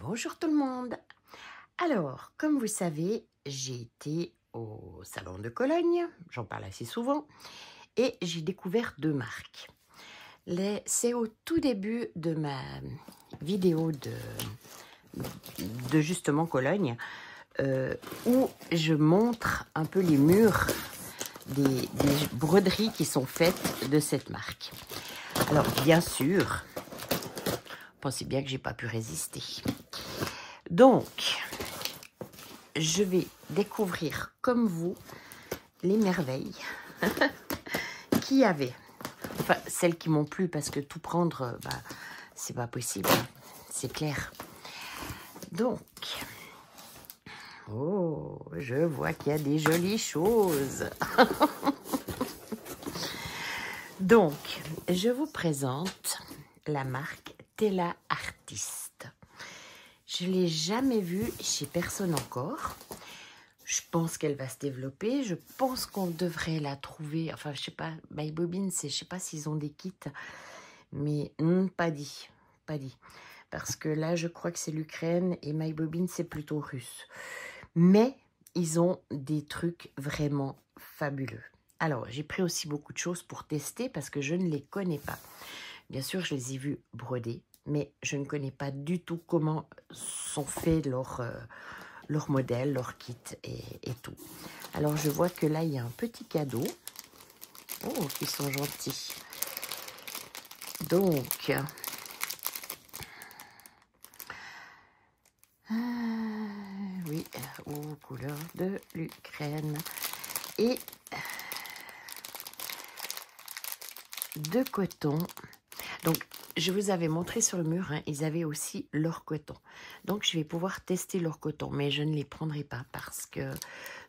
Bonjour tout le monde. Alors, comme vous savez, j'ai été au salon de Cologne, j'en parle assez souvent, et j'ai découvert deux marques. C'est au tout début de ma vidéo de justement Cologne, où je montre un peu les murs des broderies qui sont faites de cette marque. Alors, bien sûr, pensez bien que j'ai pas pu résister. Donc, je vais découvrir comme vous les merveilles qu'il y avait. Enfin, celles qui m'ont plu parce que tout prendre, c'est pas possible, c'est clair. Donc, oh, je vois qu'il y a des jolies choses. Donc, je vous présente la marque Tela Artist. Je ne l'ai jamais vue chez personne encore. Je pense qu'elle va se développer. Je pense qu'on devrait la trouver. Enfin, je sais pas, My Bobbin, je sais pas s'ils ont des kits. Mais pas dit. Pas dit. Parce que là, je crois que c'est l'Ukraine et My Bobbin, c'est plutôt russe. Mais ils ont des trucs vraiment fabuleux. Alors, j'ai pris aussi beaucoup de choses pour tester parce que je ne les connais pas. Bien sûr, je les ai vus broder, mais je ne connais pas du tout comment sont faits leurs modèles, leurs kits et tout. Alors, je vois que là, il y a un petit cadeau. Oh, qui sont gentils. Donc, oui, aux couleurs de l'Ukraine. Et de coton. Donc, je vous avais montré sur le mur, hein, ils avaient aussi leur coton. Donc, je vais pouvoir tester leur coton, mais je ne les prendrai pas parce que,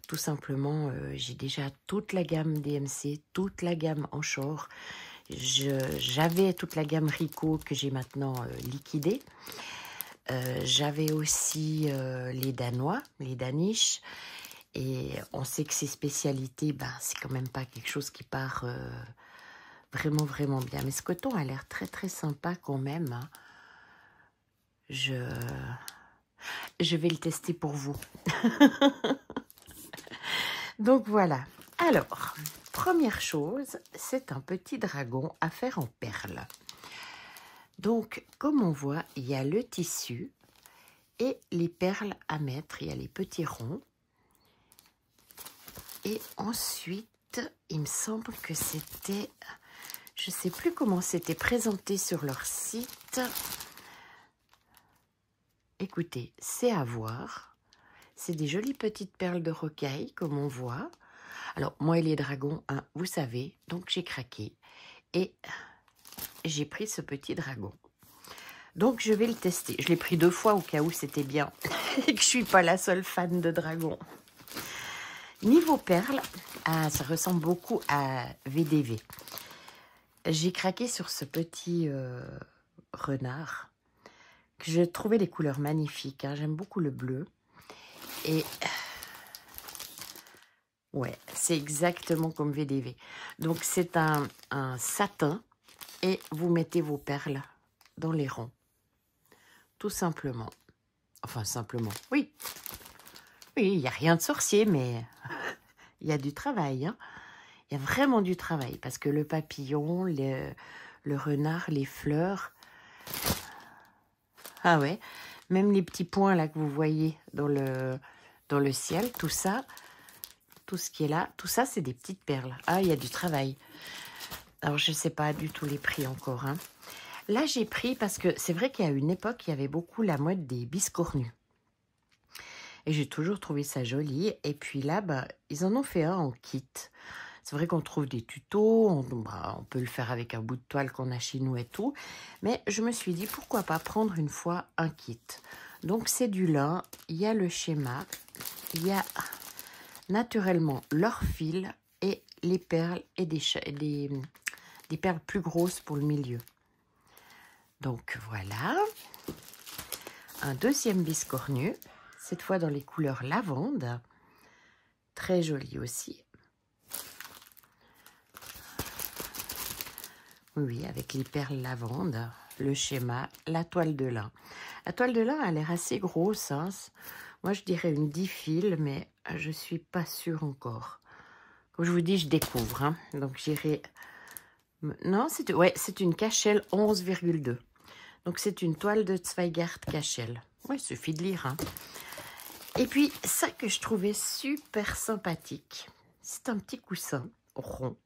tout simplement, j'ai déjà toute la gamme DMC, toute la gamme Anchor. J'avais toute la gamme Rico que j'ai maintenant liquidée. J'avais aussi les Danois, les Danish. Et on sait que ces spécialités, c'est quand même pas quelque chose qui part... vraiment, vraiment bien. Mais ce coton a l'air très, très sympa quand même. Hein. Je vais le tester pour vous. Donc, voilà. Alors, première chose, c'est un petit dragon à faire en perles. Donc, comme on voit, il y a le tissu et les perles à mettre. Il y a les petits ronds. Et ensuite, il me semble que c'était... Je ne sais plus comment c'était présenté sur leur site. Écoutez, c'est à voir. C'est des jolies petites perles de rocaille, comme on voit. Alors, moi et les dragons, hein, vous savez, donc j'ai craqué. Et j'ai pris ce petit dragon. Donc, je vais le tester. Je l'ai pris 2 fois au cas où c'était bien. Et que je ne suis pas la seule fan de dragon. Niveau perles, ça ressemble beaucoup à VDV. J'ai craqué sur ce petit renard. Que je trouvais les couleurs magnifiques. Hein. J'aime beaucoup le bleu. Et ouais, c'est exactement comme VDV. Donc, c'est un satin et vous mettez vos perles dans les ronds. Tout simplement. Enfin, simplement. Oui. Oui, il n'y a rien de sorcier, mais il y a du travail. Hein. Il y a vraiment du travail parce que le papillon, le renard, les fleurs... Ah ouais, même les petits points là que vous voyez dans le ciel, tout ça, tout ce qui est là, tout ça, c'est des petites perles. Ah, il y a du travail. Alors, je ne sais pas du tout les prix encore. Hein. Là, j'ai pris parce que c'est vrai qu'il y a une époque, il y avait beaucoup la mode des biscornus. Et j'ai toujours trouvé ça joli. Et puis là, ils en ont fait un en kit. C'est vrai qu'on trouve des tutos, on peut le faire avec un bout de toile qu'on a chez nous et tout. Mais je me suis dit, pourquoi pas prendre une fois un kit. Donc, c'est du lin, il y a le schéma, il y a naturellement leur fil et les perles et des perles plus grosses pour le milieu. Donc, voilà. Un deuxième biscornu, cette fois dans les couleurs lavande. Très joli aussi. Oui, avec les perles lavande, le schéma, la toile de lin. La toile de lin a l'air assez grosse. Hein. Moi, je dirais une 10 fils, mais je suis pas sûre encore. Comme je vous dis, je découvre. Hein. Donc, j'irai... Non, c'est une Cashel 11,2. Donc, c'est une toile de Zweigart Cashel. Ouais, il suffit de lire. Hein. Et puis, ça que je trouvais super sympathique, c'est un petit coussin rond.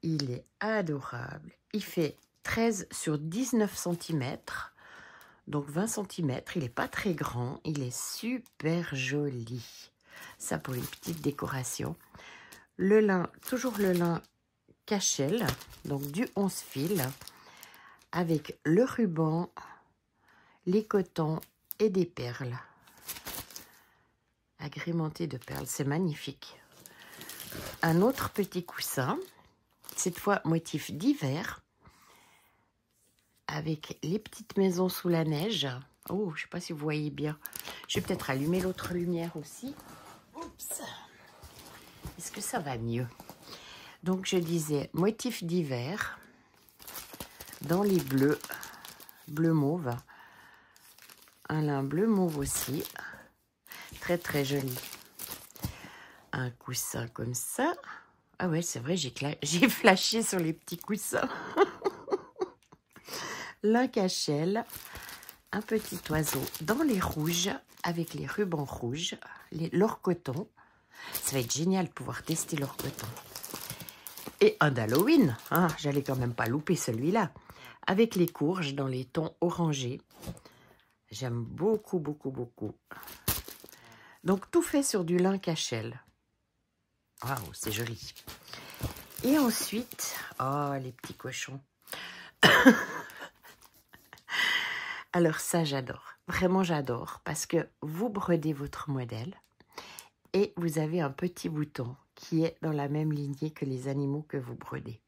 Il est adorable. Il fait 13 sur 19 cm. Donc 20 cm. Il n'est pas très grand. Il est super joli. Ça pour une petite décoration. Le lin, toujours le lin Cashel. Donc du 11 fils. Avec le ruban, les cotons et des perles. Agrémenté de perles. C'est magnifique. Un autre petit coussin. Cette fois motif d'hiver. Avec les petites maisons sous la neige. Oh, je ne sais pas si vous voyez bien. Je vais peut-être allumer l'autre lumière aussi. Oups. Est-ce que ça va mieux? Donc, je disais motif d'hiver. Dans les bleus. Bleu mauve. Un lin bleu mauve aussi. Très, très joli. Un coussin comme ça. Ah ouais, c'est vrai, j'ai flashé sur les petits coussins. Lin Cashel, un petit oiseau dans les rouges, avec les rubans rouges, l'or coton. Ça va être génial de pouvoir tester l'or coton. Et un d'Halloween, hein, j'allais quand même pas louper celui-là. Avec les courges dans les tons orangés. J'aime beaucoup, beaucoup, beaucoup. Donc tout fait sur du lin Cashel. Waouh, c'est joli. Et ensuite, oh, les petits cochons. Alors ça, j'adore. Vraiment, j'adore. Parce que vous brodez votre modèle et vous avez un petit bouton qui est dans la même lignée que les animaux que vous brodez.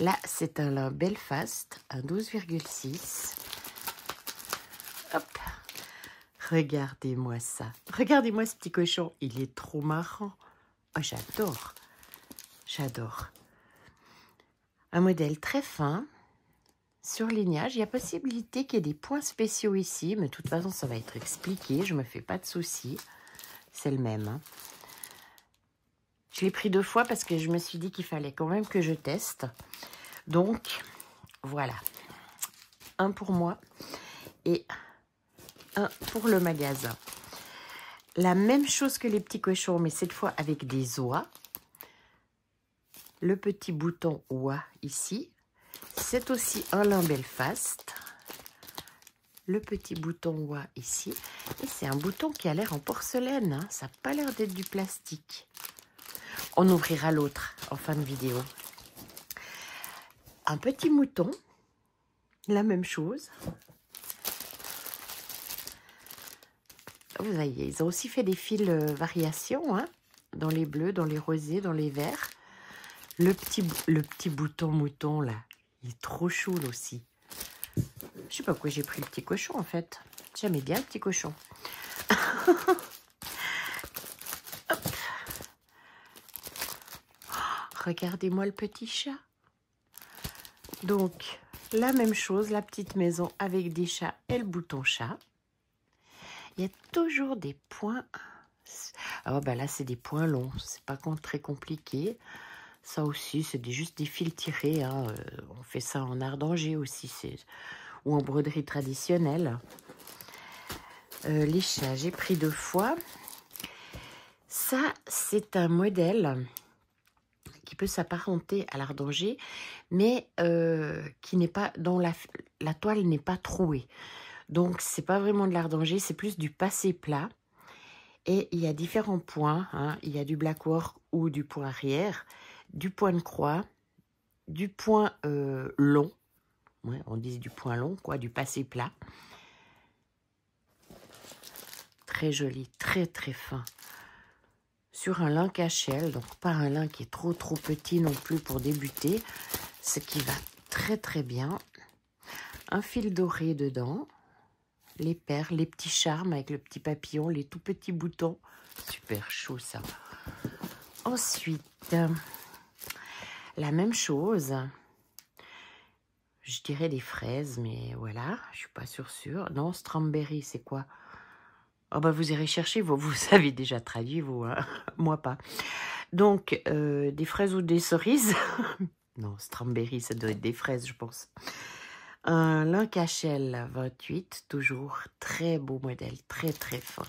Là, c'est un lin Belfast, un 12,6. Hop. Regardez-moi ça. Regardez-moi ce petit cochon. Il est trop marrant. Oh, j'adore. J'adore. Un modèle très fin. Surlignage, il y a possibilité qu'il y ait des points spéciaux ici, mais de toute façon, ça va être expliqué, je ne me fais pas de soucis. C'est le même. Hein. Je l'ai pris 2 fois parce que je me suis dit qu'il fallait quand même que je teste. Donc, voilà. Un pour moi et un pour le magasin. La même chose que les petits cochons, mais cette fois avec des oies. Le petit bouton oie ici. C'est aussi un lin Belfast. Le petit bouton oie ici. Et c'est un bouton qui a l'air en porcelaine. Hein. Ça n'a pas l'air d'être du plastique. On ouvrira l'autre en fin de vidéo. Un petit mouton. La même chose. Vous voyez, ils ont aussi fait des fils variations. Hein, dans les bleus, dans les rosés, dans les verts. Le petit bouton mouton là. Il est trop chou aussi. Je sais pas pourquoi j'ai pris le petit cochon en fait. J'aimais bien le petit cochon. Hop. Oh, regardez-moi le petit chat. Donc, la même chose, la petite maison avec des chats et le bouton chat. Il y a toujours des points. Ah ben là, c'est des points longs. C'est pas très compliqué. Ça aussi, c'est juste des fils tirés. Hein. On fait ça en ardengé aussi, ou en broderie traditionnelle. Les chats, j'ai pris 2 fois. Ça, c'est un modèle qui peut s'apparenter à l'ardengé, mais qui n'est pas dont la toile n'est pas trouée. Donc, c'est pas vraiment de l'ardengé, c'est plus du passé plat. Et il y a différents points. Hein. Il y a du black work ou du point arrière, du point de croix, du point long. Ouais, on dit du point long, quoi, du passé plat. Très joli, très très fin. Sur un lin Cashel, donc pas un lin qui est trop petit non plus pour débuter. Ce qui va très très bien. Un fil doré dedans. Les perles, les petits charmes avec le petit papillon, les tout petits boutons. Super chaud ça. Ensuite, la même chose. Je dirais des fraises, mais voilà, je suis pas sûre. Non, strawberry, c'est quoi? Oh bah vous irez chercher, vous savez déjà traduit, vous, hein. Moi pas. Donc, des fraises ou des cerises? Non, strawberry, ça doit être des fraises, je pense. Un Lancashire 28, toujours très beau modèle, très très fin.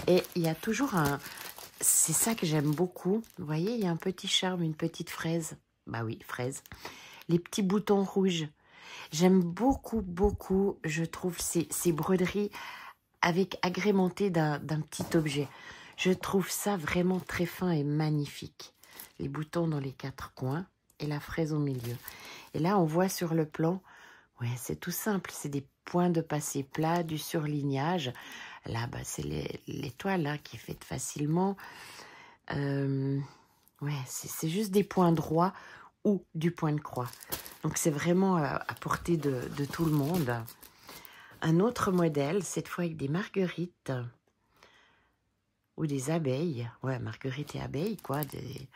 Et il y a toujours un... C'est ça que j'aime beaucoup. Vous voyez, il y a un petit charme, une petite fraise. Bah oui, fraise. Les petits boutons rouges. J'aime beaucoup, beaucoup, je trouve, ces broderies avec agrémentées d'un petit objet. Je trouve ça vraiment très fin et magnifique. Les boutons dans les 4 coins et la fraise au milieu. Et là, on voit sur le plan, ouais, c'est tout simple. C'est des points de passé plat, du surlignage. Là, bah, c'est l'étoile hein, qui est faite facilement. Ouais, c'est juste des points droits ou du point de croix. Donc, c'est vraiment à portée de tout le monde. Un autre modèle, cette fois avec des marguerites ou des abeilles. Ouais, marguerites et abeilles, quoi, des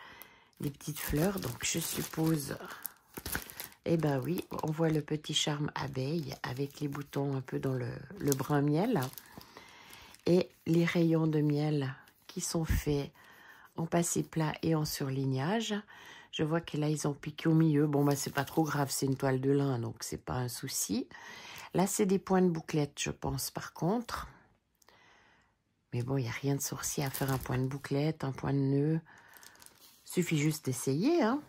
petites fleurs. Donc, je suppose... Eh ben oui, on voit le petit charme abeille avec les boutons un peu dans le brun miel. Et les rayons de miel qui sont faits en passé plat et en surlignage. Je vois que là, ils ont piqué au milieu. Bon, bah, c'est pas trop grave, c'est une toile de lin, donc c'est pas un souci. Là, c'est des points de bouclette, je pense, par contre. Mais bon, il n'y a rien de sorcier à faire un point de bouclette, un point de nœud. Suffit juste d'essayer, hein.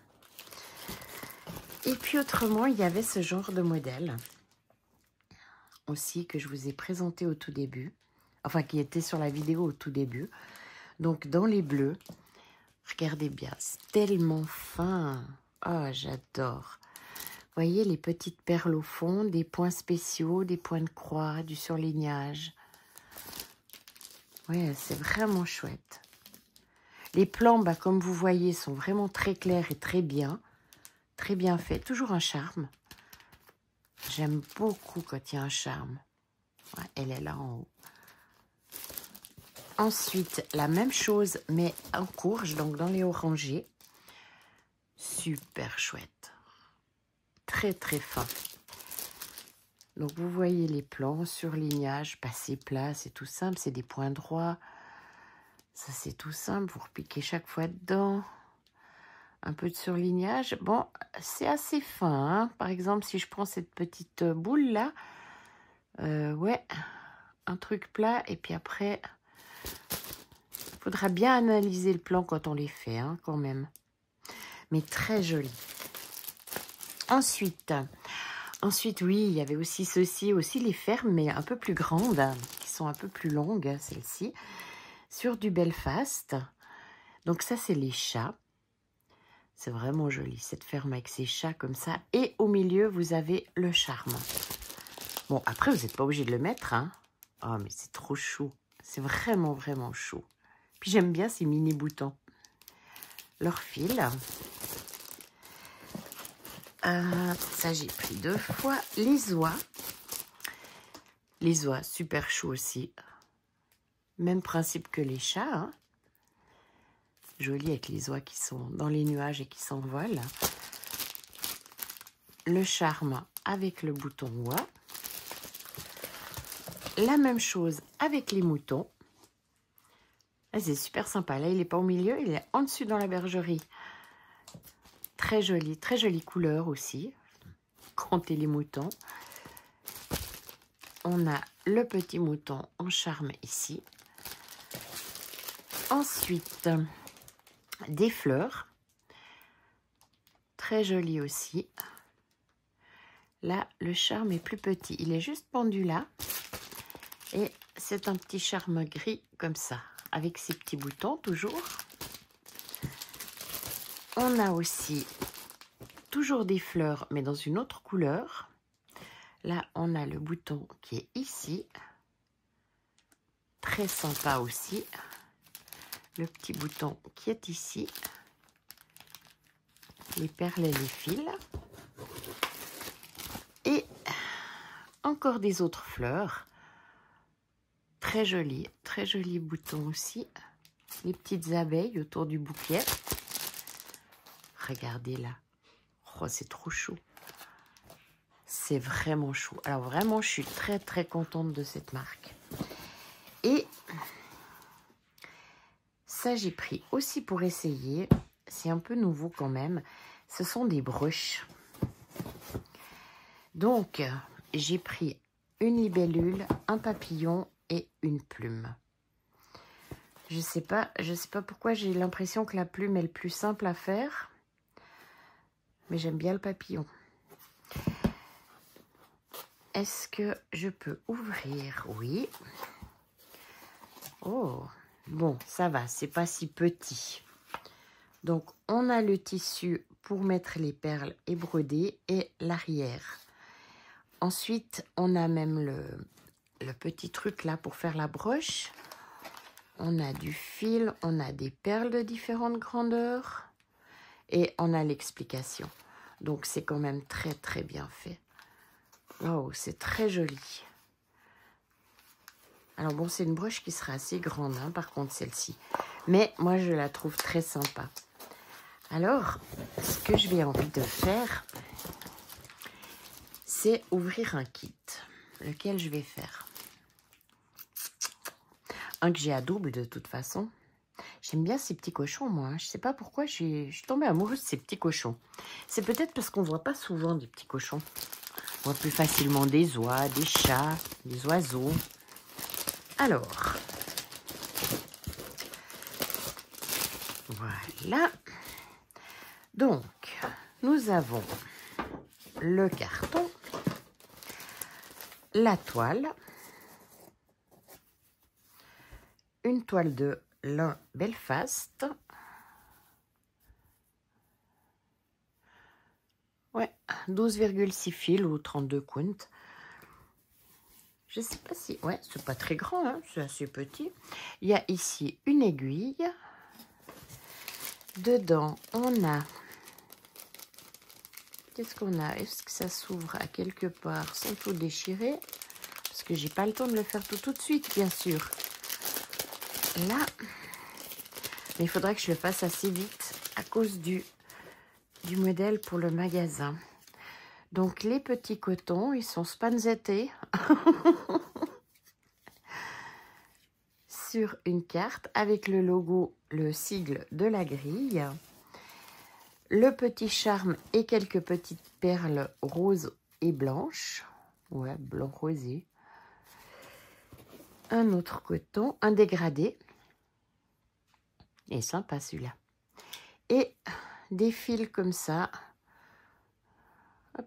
Et puis, autrement, il y avait ce genre de modèle aussi que je vous ai présenté au tout début. Enfin, qui était sur la vidéo au tout début. Donc, dans les bleus, regardez bien, c'est tellement fin. Oh, j'adore. Vous voyez les petites perles au fond, des points spéciaux, des points de croix, du surlignage. Ouais, c'est vraiment chouette. Les plans, bah, comme vous voyez, sont vraiment très clairs et très bien faits. Toujours un charme. J'aime beaucoup quand il y a un charme. Ouais, elle est là en haut. Ensuite, la même chose, mais en courge, donc dans les orangés. Super chouette. Très, très fin. Donc, vous voyez les plans, surlignage, passé plat, c'est tout simple. C'est des points droits. Ça, c'est tout simple. Vous repiquez chaque fois dedans. Un peu de surlignage. Bon, c'est assez fin. Hein. Par exemple, si je prends cette petite boule-là, ouais, un truc plat. Et puis après, il faudra bien analyser le plan quand on les fait, hein, quand même. Mais très joli. Ensuite, oui, il y avait aussi ceci, aussi les fermes, mais un peu plus grandes, qui sont un peu plus longues, celles-ci, sur du Belfast. Donc ça, c'est les chats. C'est vraiment joli, cette ferme avec ses chats comme ça. Et au milieu, vous avez le charme. Bon, après, vous n'êtes pas obligé de le mettre, hein. Oh, mais c'est trop chou. C'est vraiment, vraiment chou. Puis j'aime bien ces mini boutons. Leur fil. Ça, j'ai pris 2 fois. Les oies. Les oies, super chou aussi. Même principe que les chats, hein. Joli avec les oies qui sont dans les nuages et qui s'envolent. Le charme avec le bouton oie. La même chose avec les moutons. Ah, c'est super sympa. Là, il n'est pas au milieu, il est en dessus dans la bergerie. Très jolie couleur aussi. Comptez les moutons. On a le petit mouton en charme ici. Ensuite, des fleurs. Très joli aussi. Là, le charme est plus petit. Il est juste pendu là. Et c'est un petit charme gris comme ça. Avec ses petits boutons toujours. On a aussi toujours des fleurs, mais dans une autre couleur. Là, on a le bouton qui est ici. Très sympa aussi. Le petit bouton qui est ici. Les perles et les fils. Et encore des autres fleurs. Très joli bouton aussi. Les petites abeilles autour du bouquet. Regardez là. Oh, c'est trop chaud. c'est vraiment chou. Alors vraiment, je suis très très contente de cette marque. Et ça, j'ai pris aussi pour essayer. C'est un peu nouveau quand même. Ce sont des broches. Donc, j'ai pris une libellule, un papillon et une plume. Je sais pas pourquoi j'ai l'impression que la plume est le plus simple à faire. Mais j'aime bien le papillon. Est-ce que je peux ouvrir? Oui. Oh, bon, ça va, c'est pas si petit. Donc, on a le tissu pour mettre les perles et broder et l'arrière. Ensuite, on a même le petit truc là pour faire la broche. On a du fil, on a des perles de différentes grandeurs et on a l'explication. Donc, c'est quand même très, très bien fait. Oh, c'est très joli. Alors bon, c'est une broche qui sera assez grande, hein, par contre, celle-ci. Mais moi, je la trouve très sympa. Alors, ce que je vais envie de faire, c'est ouvrir un kit. Lequel je vais faire? Un que j'ai à double, de toute façon. J'aime bien ces petits cochons, moi. Je ne sais pas pourquoi je suis tombée amoureuse de ces petits cochons. C'est peut-être parce qu'on ne voit pas souvent des petits cochons. On voit plus facilement des oies, des chats, des oiseaux. Alors, voilà. Donc, nous avons le carton, la toile, une toile de lin Belfast. Ouais, 12,6 fils ou 32 count. Je sais pas si... Ouais, c'est pas très grand, hein, c'est assez petit. Il y a ici une aiguille. Dedans, on a... Qu'est-ce qu'on a? Est-ce que ça s'ouvre à quelque part sans tout déchirer? Parce que j'ai pas le temps de le faire tout de suite, bien sûr. Là, mais il faudrait que je le fasse assez vite à cause du modèle pour le magasin. Donc, les petits cotons, ils sont spanzettés sur une carte avec le logo, le sigle de la grille. Le petit charme et quelques petites perles roses et blanches. Ouais, blanc rosé. Un autre coton, un dégradé. Et sympa celui-là. Et des fils comme ça. Hop.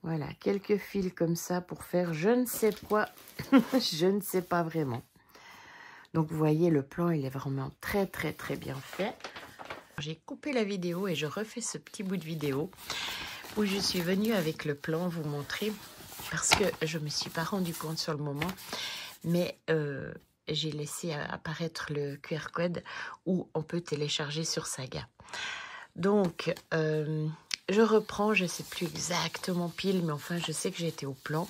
Voilà, quelques fils comme ça pour faire je ne sais quoi. Je ne sais pas vraiment. Donc vous voyez, le plan, il est vraiment très très très bien fait. J'ai coupé la vidéo et je refais ce petit bout de vidéo où je suis venue avec le plan vous montrer parce que je ne me suis pas rendu compte sur le moment, mais j'ai laissé apparaître le QR code où on peut télécharger sur Saga. Donc, je reprends, je ne sais plus exactement pile, mais enfin, je sais que j'étais au plan.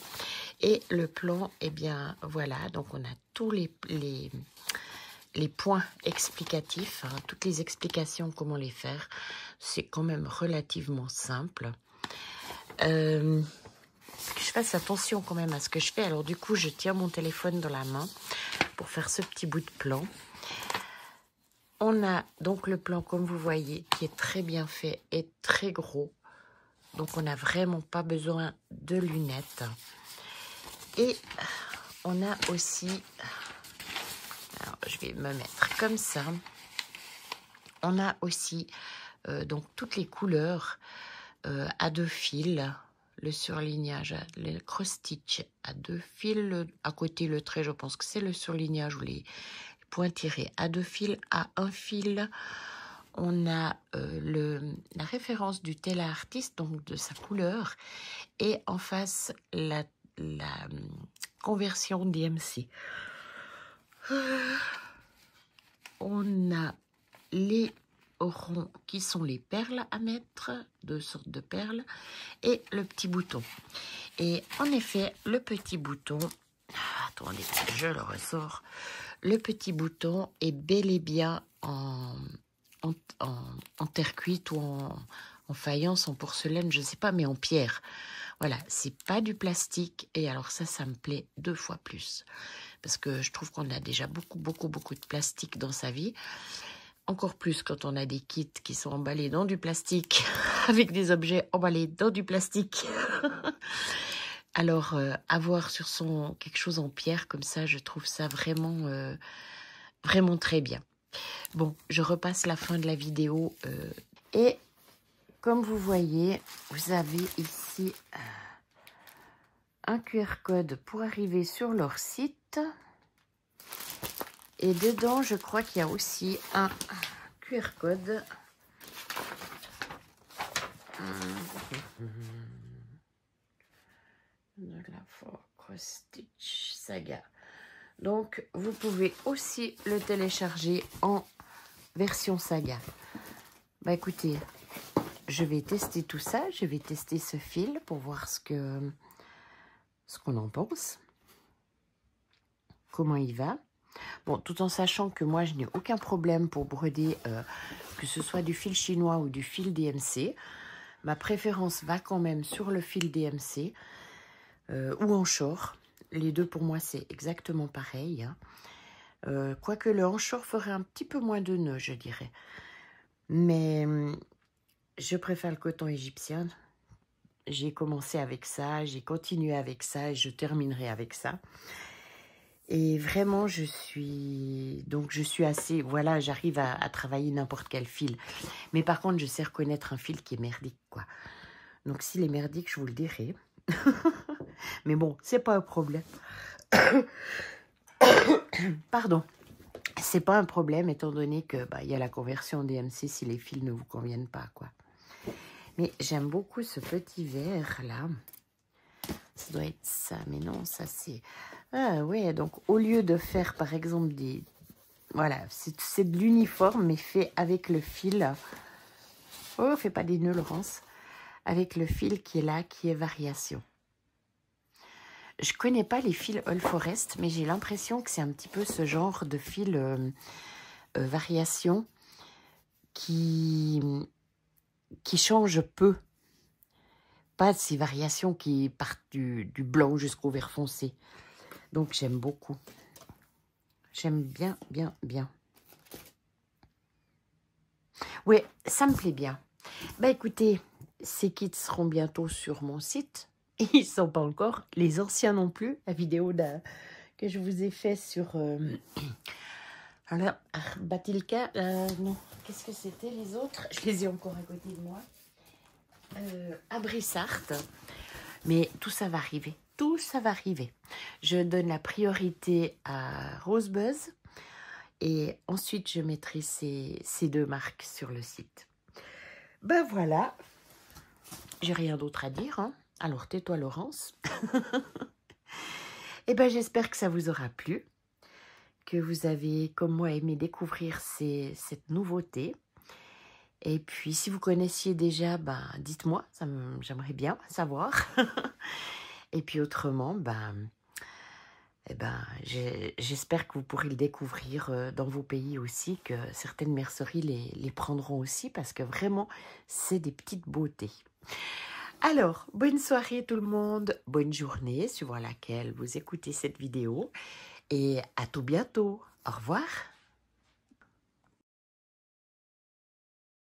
Et le plan, eh bien, voilà, donc on a tous les points explicatifs, hein, toutes les explications, comment les faire. C'est quand même relativement simple. Que je fasse attention quand même à ce que je fais. Alors du coup, je tiens mon téléphone dans la main pour faire ce petit bout de plan. On a donc le plan, comme vous voyez, qui est très bien fait et très gros. Donc on n'a vraiment pas besoin de lunettes. Et on a aussi... Alors, je vais me mettre comme ça. On a aussi donc toutes les couleurs à 2 fils. Le surlignage, le cross-stitch à 2 fils. À côté, le trait, je pense que c'est le surlignage ou les points tirés à 2 fils, à 1 fil. On a la référence du Tela Artist, donc de sa couleur. Et en face, la conversion DMC. On a les ronds qui sont les perles à mettre, 2 sortes de perles, et le petit bouton. Et en effet, le petit bouton, attendez, je le ressors, le petit bouton est bel et bien en terre cuite ou en faïence, en porcelaine, je ne sais pas, mais en pierre. Voilà, c'est pas du plastique. Et alors ça me plaît 2 fois plus. Parce que je trouve qu'on a déjà beaucoup de plastique dans sa vie. Encore plus quand on a des kits qui sont emballés dans du plastique, avec des objets emballés dans du plastique. Alors, avoir sur son quelque chose en pierre comme ça, je trouve ça vraiment, vraiment très bien. Bon, je repasse la fin de la vidéo. Et comme vous voyez, vous avez ici un QR code pour arriver sur leur site. Et dedans, je crois qu'il y a aussi un QR code. De la For Cross Stitch Saga. Donc, vous pouvez aussi le télécharger en version saga. Bah écoutez, je vais tester tout ça. Je vais tester ce fil pour voir ce qu'on en pense. Comment il va. Bon, tout en sachant que moi, je n'ai aucun problème pour broder, que ce soit du fil chinois ou du fil DMC. Ma préférence va quand même sur le fil DMC ou en short. Les deux, pour moi, c'est exactement pareil. Hein. Quoique le hanchor ferait un petit peu moins de nœuds, je dirais. Mais je préfère le coton égyptien. J'ai commencé avec ça, j'ai continué avec ça et je terminerai avec ça. Et vraiment, je suis assez... Voilà, j'arrive à travailler n'importe quel fil. Mais par contre, je sais reconnaître un fil qui est merdique, quoi. Donc, s'il est merdique, je vous le dirai. Mais bon, c'est pas un problème. Pardon. C'est pas un problème, étant donné que y a la conversion DMC si les fils ne vous conviennent pas, quoi. Mais j'aime beaucoup ce petit verre-là. Ça doit être ça, mais non, ça c'est... Ah ouais, donc au lieu de faire par exemple des... Voilà, c'est de l'uniforme, mais fait avec le fil. Oh, fais pas des nœuds, Laurence. Avec le fil qui est là, qui est variation. Je connais pas les fils All Forest, mais j'ai l'impression que c'est un petit peu ce genre de fil variation qui change peu. Pas ces variations qui partent du blanc jusqu'au vert foncé. Donc, j'aime beaucoup. J'aime bien, bien, bien. Oui, ça me plaît bien. Bah, écoutez, ces kits seront bientôt sur mon site. Ils ne sont pas encore. Les anciens non plus. La vidéo que je vous ai fait sur... alors, Batilka, non. Qu'est-ce que c'était les autres? Je les ai encore à côté de moi. À Brissart. Mais tout ça va arriver. Tout ça va arriver. Je donne la priorité à Rosebuzz et ensuite je mettrai ces deux marques sur le site. Ben voilà. J'ai rien d'autre à dire. Hein. Alors tais-toi, Laurence. Et ben j'espère que ça vous aura plu. Que vous avez, comme moi, aimé découvrir cette nouveauté. Et puis, si vous connaissiez déjà, dites-moi, j'aimerais bien savoir. Et puis, autrement, j'espère que vous pourrez le découvrir dans vos pays aussi, que certaines merceries les prendront aussi, parce que vraiment, c'est des petites beautés. Alors, bonne soirée tout le monde, bonne journée, suivant laquelle vous écoutez cette vidéo. Et à tout bientôt. Au revoir.